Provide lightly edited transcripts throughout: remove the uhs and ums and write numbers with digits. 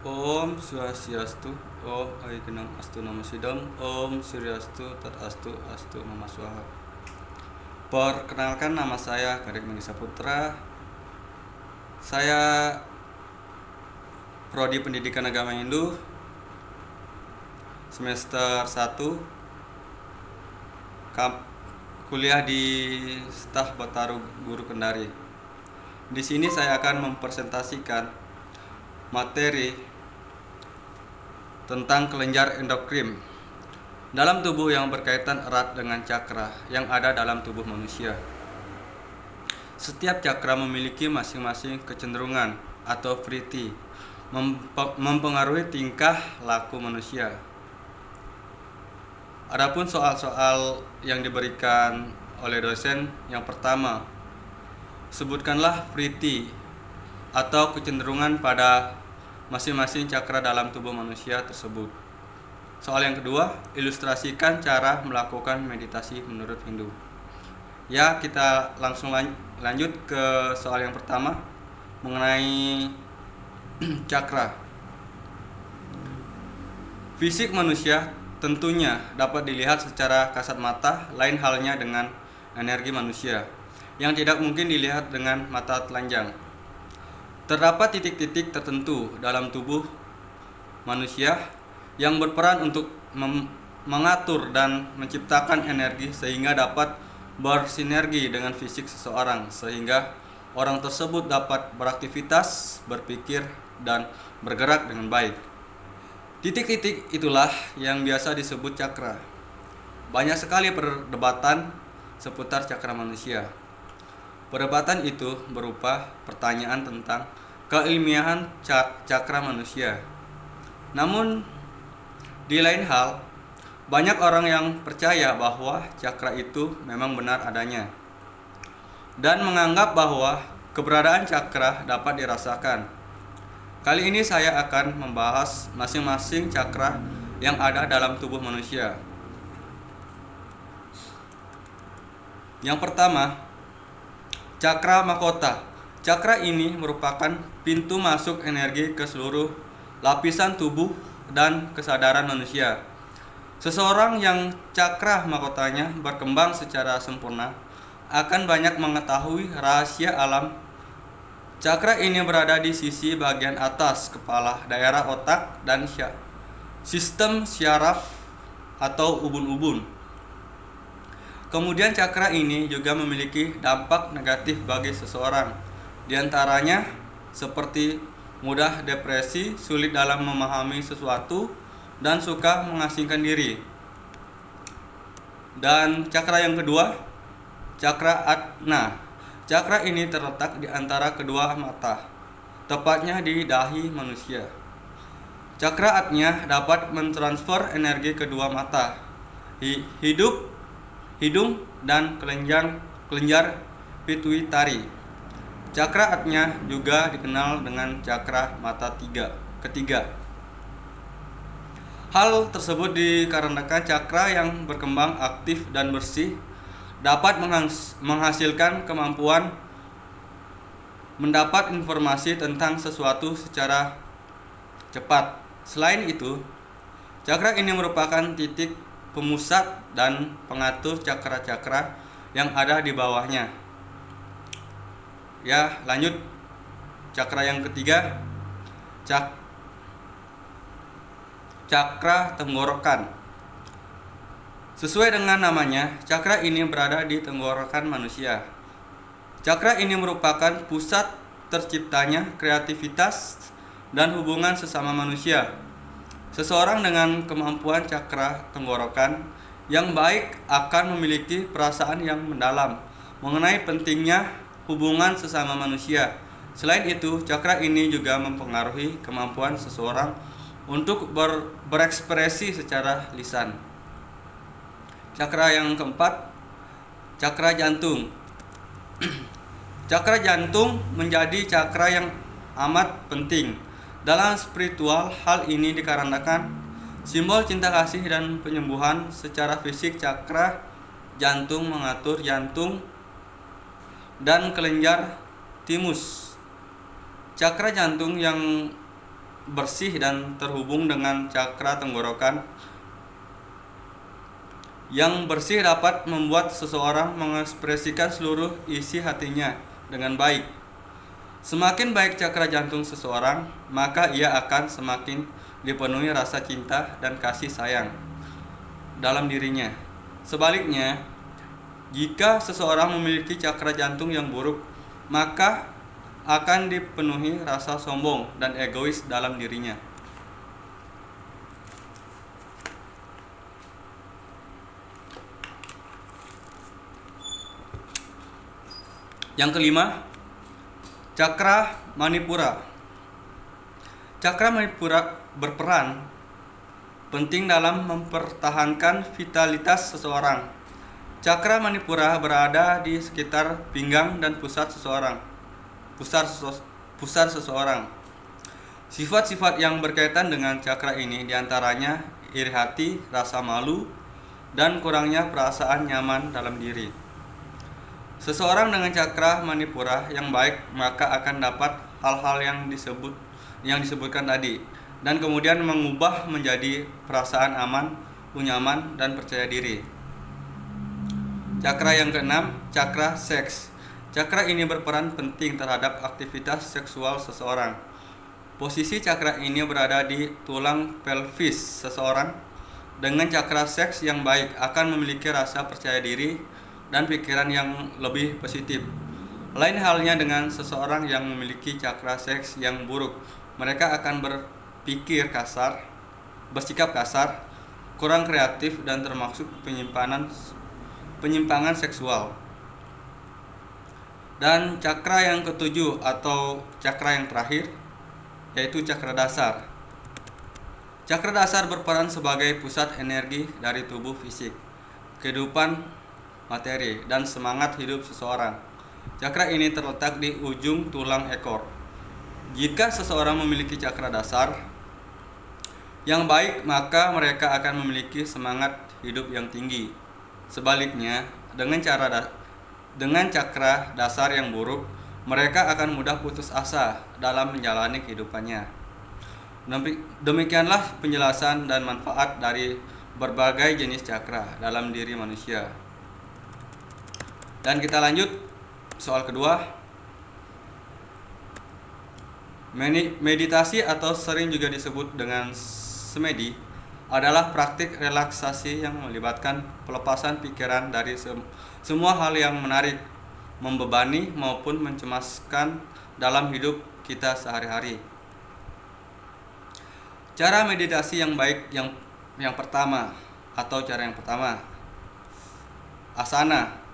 Om Swastiastu, Om Aikenang Astu Nama Sidam, Om Suryastu Tat Astu Astu Nama Swaha. Perkenalkan, nama saya Kadek Megi Saputra. Saya Prodi Pendidikan Agama Hindu semester 1, kuliah di Staf Bataru Guru Kendari. Di sini saya akan mempresentasikan materi tentang kelenjar endokrin dalam tubuh yang berkaitan erat dengan cakra yang ada dalam tubuh manusia. Setiap cakra memiliki masing-masing kecenderungan atau vritti mempengaruhi tingkah laku manusia. Adapun soal-soal yang diberikan oleh dosen, yang pertama, sebutkanlah vritti atau kecenderungan pada masing-masing cakra dalam tubuh manusia tersebut. Soal yang kedua, ilustrasikan cara melakukan meditasi menurut Hindu. Ya, kita langsung lanjut ke soal yang pertama mengenai cakra. Fisik manusia tentunya dapat dilihat secara kasat mata, lain halnya dengan energi manusia yang tidak mungkin dilihat dengan mata telanjang. Terdapat titik-titik tertentu dalam tubuh manusia yang berperan untuk mengatur dan menciptakan energi sehingga dapat bersinergi dengan fisik seseorang, sehingga orang tersebut dapat beraktivitas, berpikir, dan bergerak dengan baik. Titik-titik itulah yang biasa disebut cakra. Banyak sekali perdebatan seputar cakra manusia. Perdebatan itu berupa pertanyaan tentang keilmiahan cakra manusia. Namun, di lain hal, banyak orang yang percaya bahwa cakra itu memang benar adanya dan menganggap bahwa keberadaan cakra dapat dirasakan. Kali ini saya akan membahas masing-masing cakra yang ada dalam tubuh manusia. Yang pertama, cakra mahkota. Cakra ini merupakan pintu masuk energi ke seluruh lapisan tubuh dan kesadaran manusia. Seseorang yang cakra mahkotanya berkembang secara sempurna akan banyak mengetahui rahasia alam. Cakra ini berada di sisi bagian atas kepala, daerah otak, dan sistem syaraf atau ubun-ubun. Kemudian cakra ini juga memiliki dampak negatif bagi seseorang, di antaranya seperti mudah depresi, sulit dalam memahami sesuatu, dan suka mengasingkan diri. Dan cakra yang kedua, cakra ajna. Cakra ini terletak di antara kedua mata, tepatnya di dahi manusia. Cakra ajna dapat mentransfer energi kedua mata, hidung, dan kelenjar pituitari. Cakra ajna juga dikenal dengan cakra mata ketiga. Hal tersebut dikarenakan cakra yang berkembang aktif dan bersih dapat menghasilkan kemampuan mendapat informasi tentang sesuatu secara cepat. Selain itu, cakra ini merupakan titik pemusat dan pengatur cakra-cakra yang ada di bawahnya. Ya, lanjut. Cakra yang ketiga, cakra tenggorokan. Sesuai dengan namanya, cakra ini berada di tenggorokan manusia. Cakra ini merupakan pusat terciptanya kreativitas dan hubungan sesama manusia. Seseorang dengan kemampuan cakra tenggorokan yang baik akan memiliki perasaan yang mendalam mengenai pentingnya hubungan sesama manusia. Selain itu, cakra ini juga mempengaruhi kemampuan seseorang untuk berekspresi secara lisan. Cakra yang keempat, cakra jantung. Cakra jantung menjadi cakra yang amat penting dalam spiritual. Hal ini dikarenakan simbol cinta kasih dan penyembuhan secara fisik. Cakra jantung mengatur jantung dan kelenjar timus. Cakra jantung yang bersih dan terhubung dengan cakra tenggorokan. Yang bersih dapat membuat seseorang mengekspresikan seluruh isi hatinya dengan baik. Semakin baik cakra jantung seseorang, maka ia akan semakin dipenuhi rasa cinta dan kasih sayang dalam dirinya. Sebaliknya, jika seseorang memiliki cakra jantung yang buruk, maka akan dipenuhi rasa sombong dan egois dalam dirinya. Yang kelima, cakra Manipura. Cakra Manipura berperan penting dalam mempertahankan vitalitas seseorang. Cakra Manipura berada di sekitar pinggang dan pusat seseorang. Sifat-sifat yang berkaitan dengan cakra ini diantaranya iri hati, rasa malu, dan kurangnya perasaan nyaman dalam diri. Seseorang dengan cakra Manipura yang baik maka akan dapat hal-hal yang disebutkan tadi, dan kemudian mengubah menjadi perasaan aman, nyaman, dan percaya diri. Cakra yang keenam, cakra seks. Cakra ini berperan penting terhadap aktivitas seksual seseorang. Posisi cakra ini berada di tulang pelvis seseorang. Dengan cakra seks yang baik akan memiliki rasa percaya diri dan pikiran yang lebih positif. Lain halnya dengan seseorang yang memiliki cakra seks yang buruk. Mereka akan bersikap kasar, kurang kreatif, dan termasuk penyimpangan seksual. Dan cakra yang ketujuh atau cakra yang terakhir, yaitu cakra dasar. Cakra dasar berperan sebagai pusat energi dari tubuh fisik, kehidupan materi, dan semangat hidup seseorang. Cakra ini terletak di ujung tulang ekor. Jika seseorang memiliki cakra dasar yang baik, maka mereka akan memiliki semangat hidup yang tinggi. Sebaliknya, dengan cakra dasar yang buruk, mereka akan mudah putus asa dalam menjalani kehidupannya. Demikianlah penjelasan dan manfaat dari berbagai jenis cakra dalam diri manusia. Dan kita lanjut soal kedua. Meditasi atau sering juga disebut dengan semedi adalah praktik relaksasi yang melibatkan pelepasan pikiran dari semua hal yang menarik, membebani maupun mencemaskan dalam hidup kita sehari-hari. Cara meditasi yang baik yang pertama atau cara yang pertama, asana.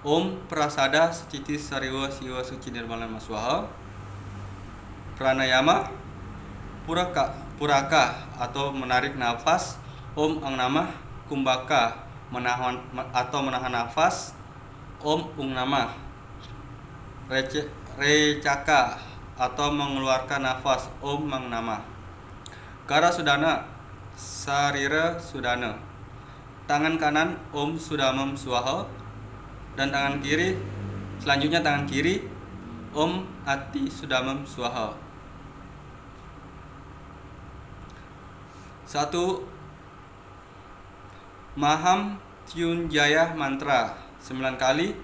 Om Prasada Seciti Sariwa Siwa Suci Nirmala Maswaha. Pranayama Puraka atau menarik nafas. Om Ang Namah. Kumbaka menahan nafas. Om Ung Namah. Recaka atau mengeluarkan nafas. Om Mang Namah. Kara Sudana Sarira Sudana. Tangan kanan Om Sudamam Swaha. Dan tangan kiri Om Ati Sudamam Swaha. 1. Maham Tyun Jaya mantra 9 kali.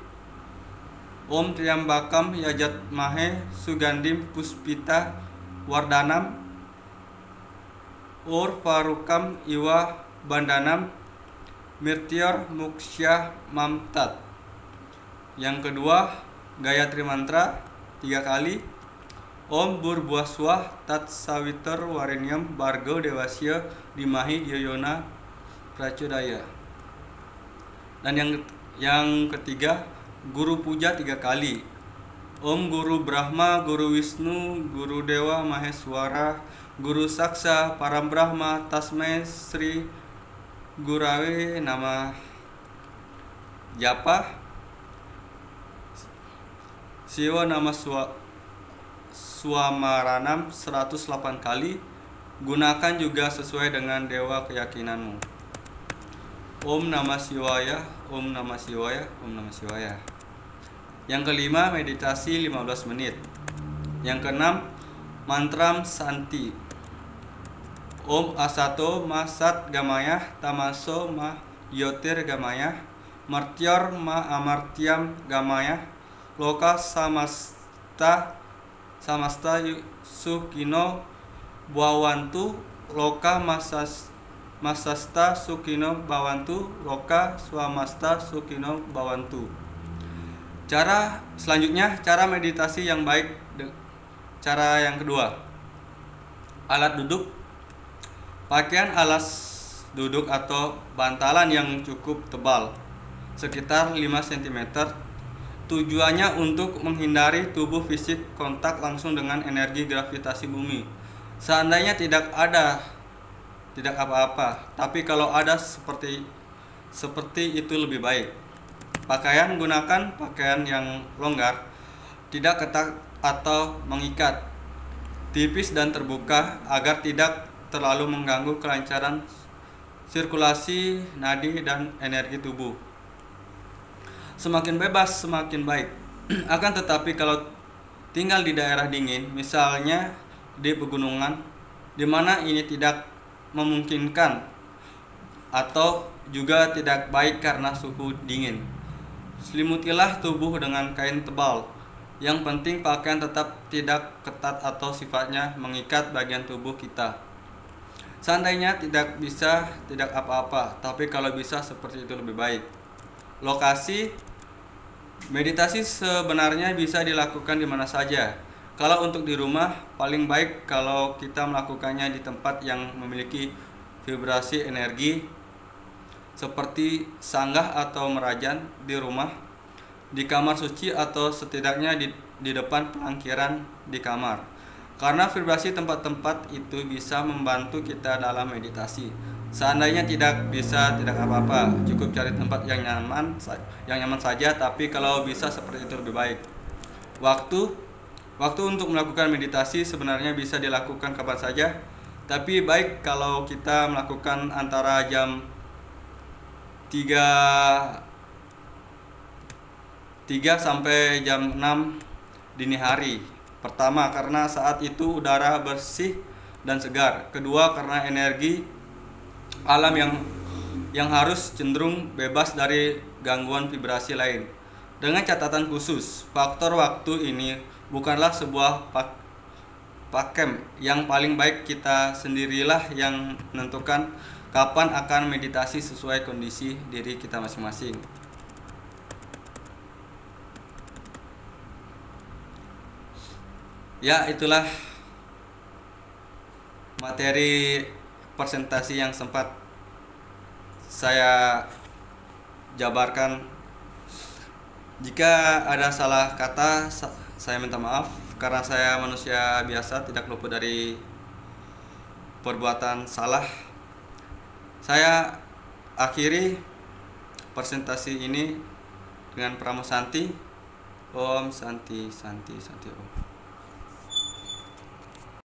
Om Triambakam Yajat Mahe Sugandim Puspita Wardanam Ur Farukam Iwa Bandanam Mirtior Muksya Mamtat. Yang kedua, Gayatri Mantra 3 kali. Om Burbhuaswah Tat Savitar Varenyam Bhargo Devasya Dimahi Yoyona Prachodaya. Dan yang ketiga, Guru Puja 3 kali. Om Guru Brahma, Guru Wisnu, Guru Dewa Maheswara, Guru Saksa Parambrahma Tasmai Sri Gurave Namah. Japa Siwa Nama Swamaranam 108 kali. Gunakan juga sesuai dengan dewa keyakinanmu. Om Namah Shivaya, Om Namah Shivaya, Om Namah Shivaya. Yang kelima, meditasi 15 menit. Yang keenam, Mantram Santi. Om Asato Ma Sat Gamaya Tamaso Ma Yotir Gamaya Martyor Ma Amartyam Gamaya Loka Samasta Sukino Bhawantu Loka Masasta Sukino Bhawantu Loka Swamasta Sukino Bhawantu. Cara selanjutnya, cara meditasi yang baik. Cara yang kedua, alat duduk. Pakaian alas duduk atau bantalan yang cukup tebal, sekitar 5 cm. Tujuannya untuk menghindari tubuh fisik kontak langsung dengan energi gravitasi bumi. Seandainya tidak apa-apa, tapi kalau ada seperti itu lebih baik. Pakaian, gunakan pakaian yang longgar, tidak ketat atau mengikat, tipis dan terbuka agar tidak terlalu mengganggu kelancaran sirkulasi nadi dan energi tubuh. Semakin bebas semakin baik. Akan tetapi kalau tinggal di daerah dingin, misalnya di pegunungan, di mana ini tidak memungkinkan atau juga tidak baik karena suhu dingin, selimutilah tubuh dengan kain tebal. Yang penting pakaian tetap tidak ketat atau sifatnya mengikat bagian tubuh kita. Seandainya tidak bisa, tidak apa-apa, tapi kalau bisa seperti itu lebih baik. Lokasi meditasi sebenarnya bisa dilakukan di mana saja. Kalau untuk di rumah, paling baik kalau kita melakukannya di tempat yang memiliki vibrasi energi seperti sanggah atau merajan di rumah, di kamar suci, atau setidaknya di depan pelangkiran di kamar. Karena vibrasi tempat-tempat itu bisa membantu kita dalam meditasi. Seandainya tidak bisa, tidak apa-apa, cukup cari tempat yang nyaman saja, tapi kalau bisa seperti itu lebih baik. Waktu untuk melakukan meditasi sebenarnya bisa dilakukan kapan saja, tapi baik kalau kita melakukan antara jam 3 sampai jam 6 dini hari. Pertama, karena saat itu udara bersih dan segar. Kedua, karena energi alam yang harus cenderung bebas dari gangguan vibrasi lain. Dengan catatan khusus, faktor waktu ini bukanlah sebuah pakem yang paling baik. Kita sendirilah yang menentukan kapan akan meditasi sesuai kondisi diri kita masing-masing. Ya, itulah materi presentasi yang sempat saya jabarkan. Jika ada salah kata, saya minta maaf karena saya manusia biasa, tidak luput dari perbuatan salah. Saya akhiri presentasi ini dengan Pramo Santi. Om Santi Santi Santi Om.